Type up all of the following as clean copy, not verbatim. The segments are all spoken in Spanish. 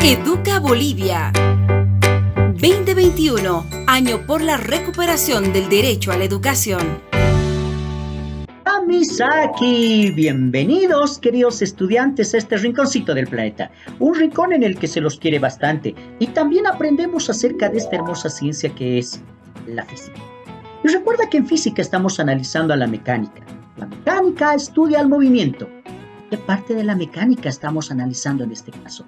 Educa Bolivia. 2021, año por la recuperación del derecho a la educación. Misaki, bienvenidos queridos estudiantes a este rinconcito del planeta, un rincón en el que se los quiere bastante y también aprendemos acerca de esta hermosa ciencia que es la física. Y recuerda que en física estamos analizando a la mecánica. La mecánica estudia el movimiento. ¿Qué parte de la mecánica estamos analizando en este caso?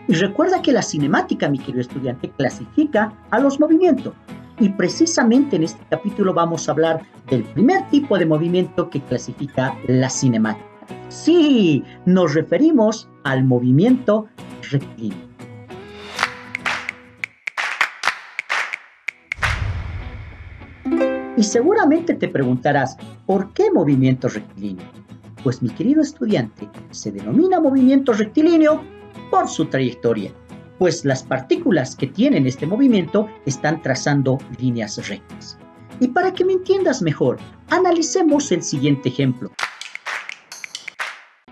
Y recuerda que la cinemática, mi querido estudiante, clasifica a los movimientos. Y precisamente en este capítulo vamos a hablar del primer tipo de movimiento que clasifica la cinemática. Sí, nos referimos al movimiento rectilíneo. Y seguramente te preguntarás, ¿por qué movimiento rectilíneo? Pues mi querido estudiante, se denomina movimiento rectilíneo por su trayectoria, pues las partículas que tienen este movimiento están trazando líneas rectas. Y para que me entiendas mejor, analicemos el siguiente ejemplo.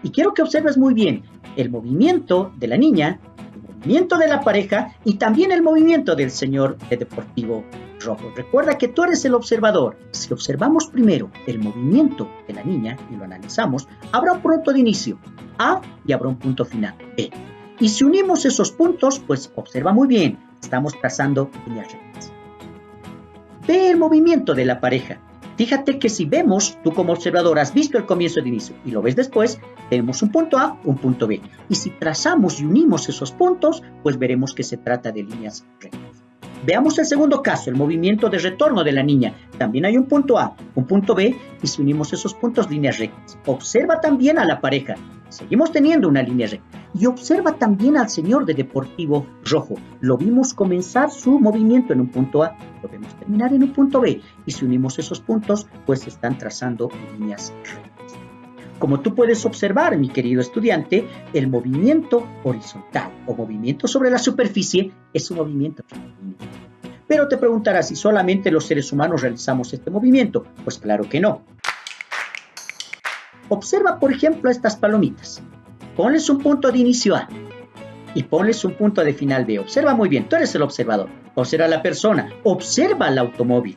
Y quiero que observes muy bien el movimiento de la niña, el movimiento de la pareja y también el movimiento del señor de deportivo rojo. Recuerda que tú eres el observador. Si observamos primero el movimiento de la niña y lo analizamos, habrá un punto de inicio, A, y habrá un punto final, B. Y si unimos esos puntos, pues observa muy bien, estamos trazando líneas rectas. Ve el movimiento de la pareja. Fíjate que si vemos, tú como observador has visto el comienzo de inicio y lo ves después, tenemos un punto A, un punto B. Y si trazamos y unimos esos puntos, pues veremos que se trata de líneas rectas. Veamos el segundo caso, el movimiento de retorno de la niña. También hay un punto A, un punto B, y si unimos esos puntos, líneas rectas. Observa también a la pareja. Seguimos teniendo una línea recta. Y observa también al señor de deportivo rojo. Lo vimos comenzar su movimiento en un punto A, lo vemos terminar en un punto B. Y si unimos esos puntos, pues están trazando líneas rectas. Como tú puedes observar, mi querido estudiante, el movimiento horizontal o movimiento sobre la superficie es un movimiento rectilíneo. Pero te preguntarás si solamente los seres humanos realizamos este movimiento. Pues claro que no. Observa, por ejemplo, estas palomitas. Ponles un punto de inicio A y ponles un punto de final B. Observa muy bien, tú eres el observador. Observa a la persona, observa al automóvil.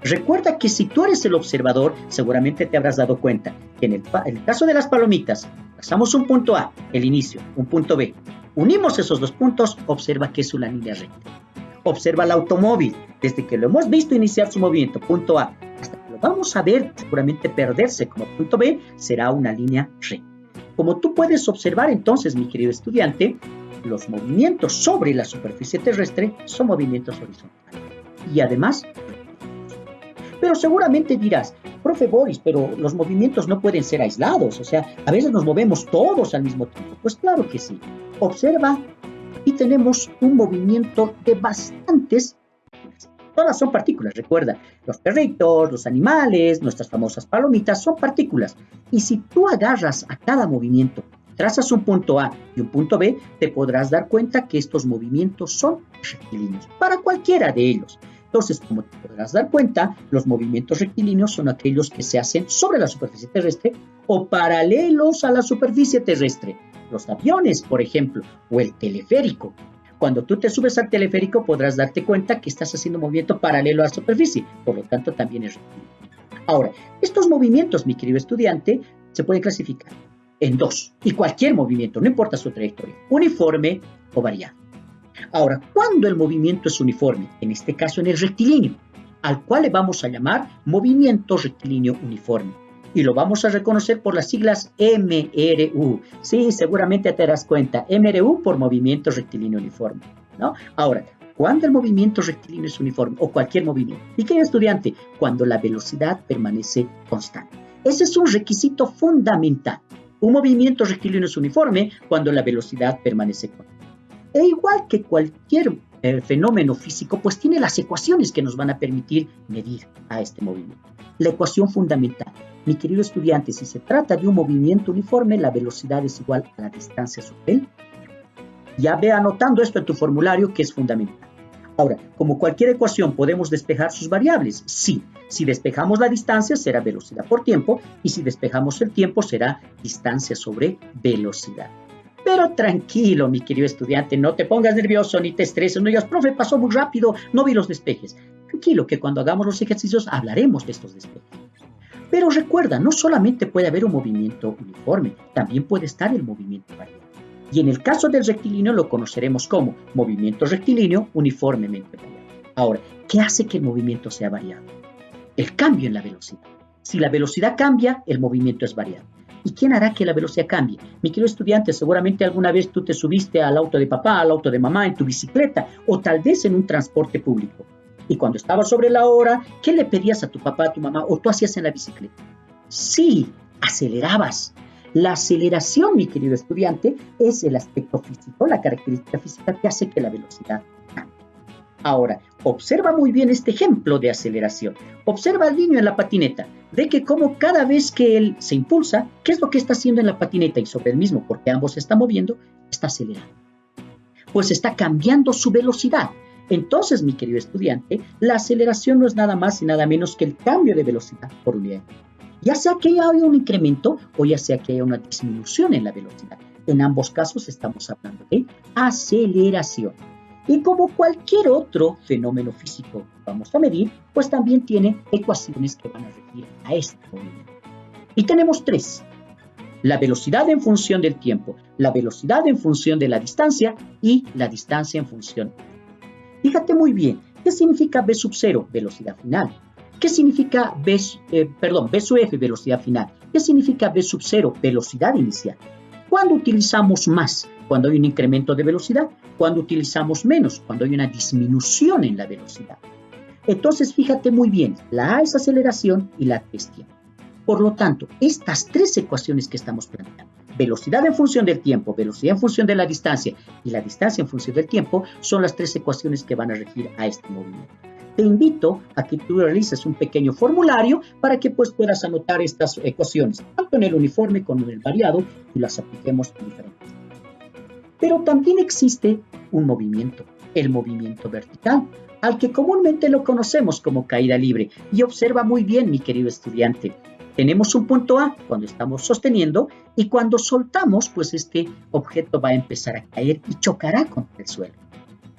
Recuerda que si tú eres el observador, seguramente te habrás dado cuenta que en el caso de las palomitas, trazamos un punto A, el inicio, un punto B. Unimos esos dos puntos, observa que es una línea recta. Observa al automóvil, desde que lo hemos visto iniciar su movimiento, punto A, hasta que lo vamos a ver seguramente perderse como punto B, será una línea recta. Como tú puedes observar entonces, mi querido estudiante, los movimientos sobre la superficie terrestre son movimientos horizontales y además pero seguramente dirás, profe Boris, pero los movimientos no pueden ser aislados, o sea, a veces nos movemos todos al mismo tiempo. Pues claro que sí. Observa y tenemos un movimiento de bastantes, todas son partículas, recuerda, los perritos, los animales, nuestras famosas palomitas son partículas. Y si tú agarras a cada movimiento, trazas un punto A y un punto B, te podrás dar cuenta que estos movimientos son rectilíneos, para cualquiera de ellos. Entonces, como te podrás dar cuenta, los movimientos rectilíneos son aquellos que se hacen sobre la superficie terrestre o paralelos a la superficie terrestre. Los aviones, por ejemplo, o el teleférico. Cuando tú te subes al teleférico podrás darte cuenta que estás haciendo un movimiento paralelo a la superficie, por lo tanto también es rectilíneo. Ahora, estos movimientos, mi querido estudiante, se pueden clasificar en dos, y cualquier movimiento, no importa su trayectoria, uniforme o variable. Ahora, ¿cuándo el movimiento es uniforme? En este caso en el rectilíneo, al cual le vamos a llamar movimiento rectilíneo uniforme. Y lo vamos a reconocer por las siglas MRU. Sí, seguramente te darás cuenta, MRU por movimiento rectilíneo uniforme, ¿no? Ahora, ¿cuándo el movimiento rectilíneo es uniforme? O cualquier movimiento. ¿Y qué estudiante? Cuando la velocidad permanece constante. Ese es un requisito fundamental. Un movimiento rectilíneo es uniforme cuando la velocidad permanece constante. E igual que cualquier fenómeno físico, pues tiene las ecuaciones que nos van a permitir medir a este movimiento. La ecuación fundamental, mi querido estudiante, si se trata de un movimiento uniforme, la velocidad es igual a la distancia sobre él. Ya ve anotando esto en tu formulario que es fundamental. Ahora, como cualquier ecuación, ¿podemos despejar sus variables? Sí. Si despejamos la distancia, será velocidad por tiempo, y si despejamos el tiempo, será distancia sobre velocidad. Pero Pero tranquilo, mi querido estudiante, no te pongas nervioso ni te estreses, no digas, profe, pasó muy rápido, no vi los despejes. Tranquilo, que cuando hagamos los ejercicios hablaremos de estos despejes. Pero recuerda, no solamente puede haber un movimiento uniforme, también puede estar el movimiento variable. Y en el caso del rectilíneo lo conoceremos como movimiento rectilíneo uniformemente variable. Ahora, ¿qué hace que el movimiento sea variable? El cambio en la velocidad. Si la velocidad cambia, el movimiento es variable. ¿Y quién hará que la velocidad cambie? Mi querido estudiante, seguramente alguna vez tú te subiste al auto de papá, al auto de mamá, en tu bicicleta o tal vez en un transporte público. Y cuando estabas sobre la hora, ¿qué le pedías a tu papá, a tu mamá o tú hacías en la bicicleta? Sí, acelerabas. La aceleración, mi querido estudiante, es el aspecto físico, la característica física que hace que la velocidad cambie. Ahora, observa muy bien este ejemplo de aceleración. Observa al niño en la patineta. Ve que como cada vez que él se impulsa, ¿qué es lo que está haciendo en la patineta y sobre el mismo? Porque ambos se están moviendo, está acelerando. Pues está cambiando su velocidad. Entonces, mi querido estudiante, la aceleración no es nada más y nada menos que el cambio de velocidad por unidad. Ya sea que haya un incremento o ya sea que haya una disminución en la velocidad. En ambos casos estamos hablando de aceleración. Y como cualquier otro fenómeno físico que vamos a medir, pues también tiene ecuaciones que van a regir a este movimiento. Y tenemos tres. La velocidad en función del tiempo, la velocidad en función de la distancia y la distancia en función. Fíjate muy bien, ¿qué significa V sub 0? Velocidad final. ¿Qué significa V sub f? Velocidad final. ¿Qué significa V sub 0? Velocidad inicial. ¿Cuándo utilizamos más? Cuando hay un incremento de velocidad. ¿Cuándo utilizamos menos? Cuando hay una disminución en la velocidad. Entonces, fíjate muy bien, la A es aceleración y la T es tiempo. Por lo tanto, estas tres ecuaciones que estamos planteando, velocidad en función del tiempo, velocidad en función de la distancia y la distancia en función del tiempo, son las tres ecuaciones que van a regir a este movimiento. Te invito a que tú realices un pequeño formulario para que pues, puedas anotar estas ecuaciones, tanto en el uniforme como en el variado, y las apliquemos en diferentes. Pero también existe un movimiento, el movimiento vertical, al que comúnmente lo conocemos como caída libre. Y observa muy bien, mi querido estudiante, tenemos un punto A cuando estamos sosteniendo y cuando soltamos, pues este objeto va a empezar a caer y chocará contra el suelo.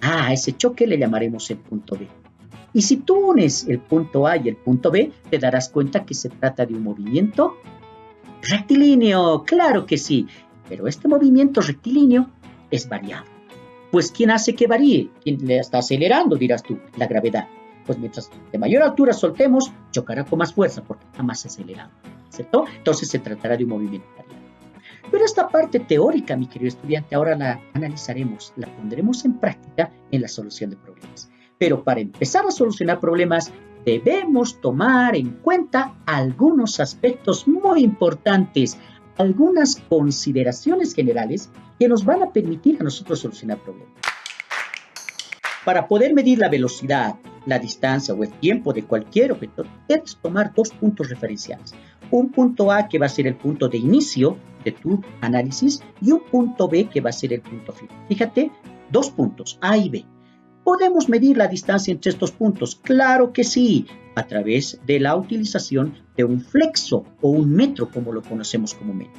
A ese choque le llamaremos el punto B. Y si tú unes el punto A y el punto B, te darás cuenta que se trata de un movimiento rectilíneo. Claro que sí, pero este movimiento rectilíneo es variable. Pues ¿quién hace que varíe? ¿Quién le está acelerando, dirás tú? La gravedad. Pues mientras de mayor altura soltemos, chocará con más fuerza porque está más acelerado, ¿cierto? Entonces se tratará de un movimiento variable. Pero esta parte teórica, mi querido estudiante, ahora la analizaremos, la pondremos en práctica en la solución de problemas. Pero para empezar a solucionar problemas, debemos tomar en cuenta algunos aspectos muy importantes, algunas consideraciones generales que nos van a permitir a nosotros solucionar problemas. Para poder medir la velocidad, la distancia o el tiempo de cualquier objeto, debes tomar dos puntos referenciales. Un punto A que va a ser el punto de inicio de tu análisis y un punto B que va a ser el punto final. Fíjate, dos puntos, A y B. ¿Podemos medir la distancia entre estos puntos? Claro que sí, a través de la utilización de un flexo o un metro, como lo conocemos comúnmente.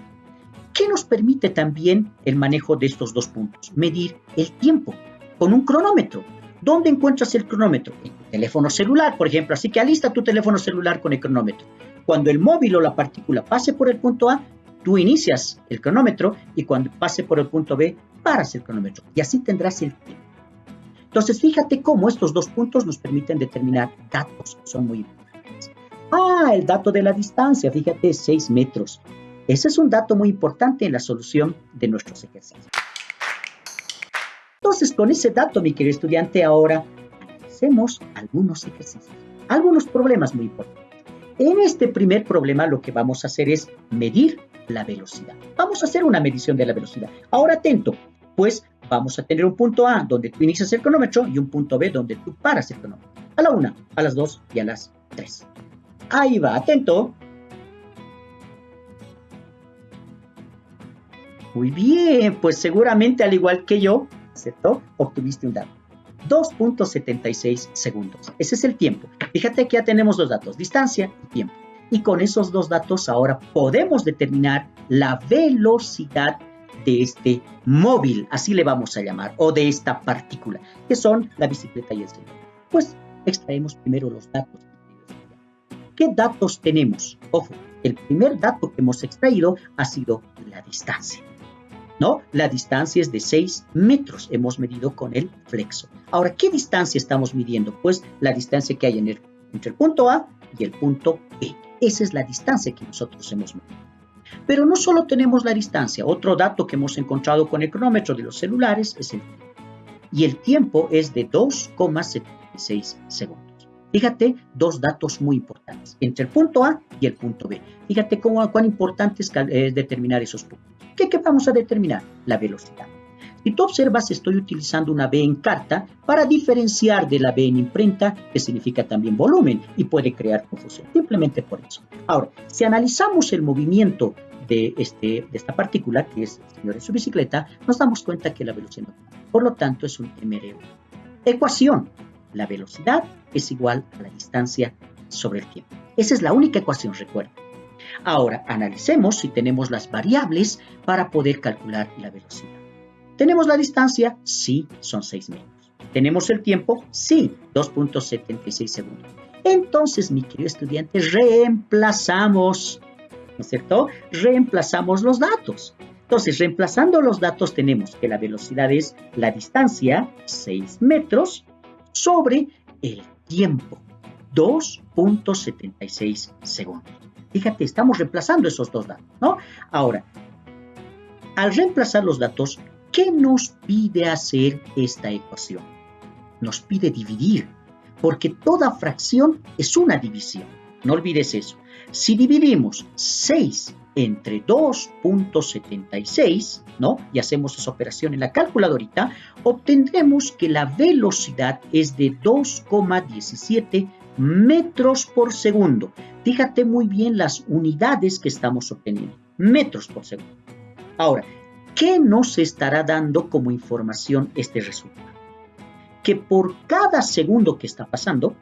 ¿Qué nos permite también el manejo de estos dos puntos? Medir el tiempo con un cronómetro. ¿Dónde encuentras el cronómetro? En tu teléfono celular, por ejemplo. Así que alista tu teléfono celular con el cronómetro. Cuando el móvil o la partícula pase por el punto A, tú inicias el cronómetro y cuando pase por el punto B, paras el cronómetro. Y así tendrás el tiempo. Entonces, fíjate cómo estos dos puntos nos permiten determinar datos que son muy importantes. El dato de la distancia, fíjate, 6 metros. Ese es un dato muy importante en la solución de nuestros ejercicios. Entonces, con ese dato, mi querido estudiante, ahora hacemos algunos ejercicios, algunos problemas muy importantes. En este primer problema, lo que vamos a hacer es medir la velocidad. Vamos a hacer una medición de la velocidad. Ahora, atento, pues vamos a tener un punto A donde tú inicias el cronómetro y un punto B donde tú paras el cronómetro. A la 1, a las 2 y a las 3. Ahí va, atento. Muy bien, pues seguramente al igual que yo, ¿cierto? Obtuviste un dato. 2.76 segundos. Ese es el tiempo. Fíjate que ya tenemos dos datos, distancia y tiempo. Y con esos dos datos ahora podemos determinar la velocidad de este móvil, así le vamos a llamar, o de esta partícula, que son la bicicleta y el celular. Pues extraemos primero los datos. ¿Qué datos tenemos? Ojo, el primer dato que hemos extraído ha sido la distancia, ¿no? La distancia es de 6 metros, hemos medido con el flexo. Ahora, ¿qué distancia estamos midiendo? Pues la distancia que hay entre el punto A y el punto B. Esa es la distancia que nosotros hemos medido. Pero no solo tenemos la distancia, otro dato que hemos encontrado con el cronómetro de los celulares es el tiempo. Y el tiempo es de 2,76 segundos. Fíjate, dos datos muy importantes, entre el punto A y el punto B. Fíjate cuán importante es determinar esos puntos. ¿Qué vamos a determinar? La velocidad. Si tú observas, estoy utilizando una B en carta para diferenciar de la B en imprenta, que significa también volumen y puede crear confusión, simplemente por eso. Ahora, si analizamos el movimiento de esta partícula, que es el señor en su bicicleta, nos damos cuenta que la velocidad no cambia. Por lo tanto, es un mRU. Ecuación. La velocidad es igual a la distancia sobre el tiempo. Esa es la única ecuación, recuerda. Ahora, analicemos si tenemos las variables para poder calcular la velocidad. ¿Tenemos la distancia? Sí, son 6 metros. ¿Tenemos el tiempo? Sí, 2,76 segundos. Entonces, mi querido estudiante, reemplazamos, ¿no es cierto? Reemplazamos los datos. Entonces, reemplazando los datos, tenemos que la velocidad es la distancia, 6 metros, sobre el tiempo, 2,76 segundos. Fíjate, estamos reemplazando esos dos datos, ¿no? Ahora, al reemplazar los datos, ¿qué nos pide hacer esta ecuación? Nos pide dividir, porque toda fracción es una división. No olvides eso. Si dividimos 6 entre 2,76, ¿no? Y hacemos esa operación en la calculadorita, obtendremos que la velocidad es de 2,17 metros por segundo. Fíjate muy bien las unidades que estamos obteniendo. Metros por segundo. Ahora, ¿qué nos estará dando como información este resultado? Que por cada segundo que está pasando,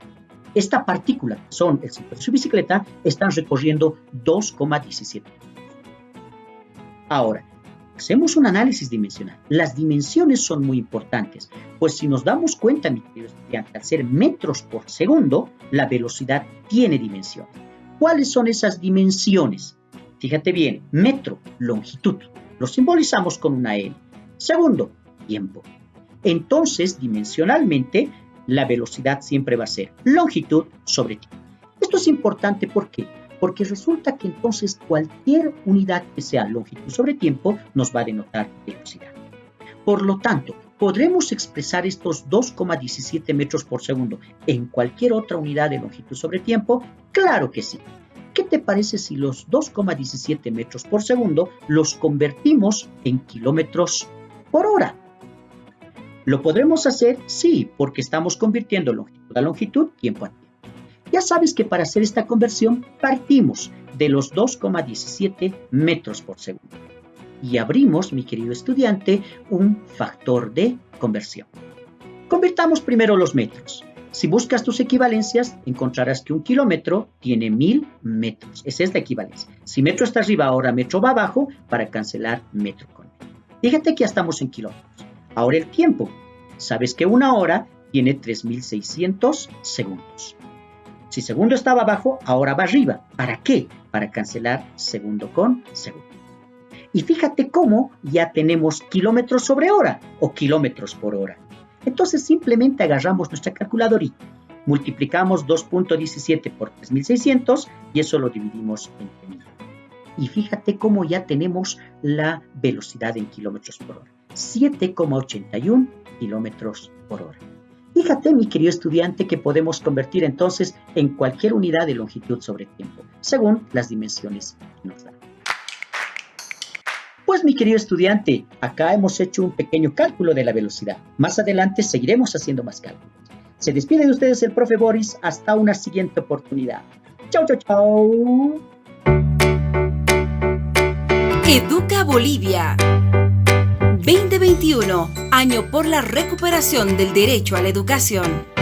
esta partícula, que son el ciclo de su bicicleta, están recorriendo 2,17. Ahora, hacemos un análisis dimensional. Las dimensiones son muy importantes, pues si nos damos cuenta, mi querido estudiante, al ser metros por segundo, la velocidad tiene dimensiones. ¿Cuáles son esas dimensiones? Fíjate bien, metro, longitud, lo simbolizamos con una L. Segundo, tiempo. Entonces, dimensionalmente, la velocidad siempre va a ser longitud sobre tiempo. Esto es importante, ¿por qué? Porque resulta que entonces cualquier unidad que sea longitud sobre tiempo nos va a denotar velocidad. Por lo tanto, ¿podremos expresar estos 2,17 metros por segundo en cualquier otra unidad de longitud sobre tiempo? Claro que sí. ¿Qué te parece si los 2,17 metros por segundo los convertimos en kilómetros por hora? ¿Lo podremos hacer? Sí, porque estamos convirtiendo longitud a longitud, tiempo a tiempo. Ya sabes que para hacer esta conversión partimos de los 2,17 metros por segundo. Y abrimos, mi querido estudiante, un factor de conversión. Convirtamos primero los metros. Si buscas tus equivalencias, encontrarás que un kilómetro tiene 1000 metros. Esa es la equivalencia. Si metro está arriba, ahora metro va abajo para cancelar metro con metro. Fíjate que ya estamos en kilómetros. Ahora el tiempo. Sabes que una hora tiene 3600 segundos. Si segundo estaba abajo, ahora va arriba. ¿Para qué? Para cancelar segundo con segundo. Y fíjate cómo ya tenemos kilómetros sobre hora o kilómetros por hora. Entonces simplemente agarramos nuestra calculadorita, multiplicamos 2,17 por 3600 y eso lo dividimos entre 1000. Y fíjate cómo ya tenemos la velocidad en kilómetros por hora. 7,81 kilómetros por hora. Fíjate, mi querido estudiante, que podemos convertir entonces en cualquier unidad de longitud sobre tiempo, según las dimensiones que nos dan. Pues, mi querido estudiante, acá hemos hecho un pequeño cálculo de la velocidad. Más adelante seguiremos haciendo más cálculos. Se despide de ustedes el profe Boris. Hasta una siguiente oportunidad. Chau, chau, chau. Educa Bolivia 2021, año por la recuperación del derecho a la educación.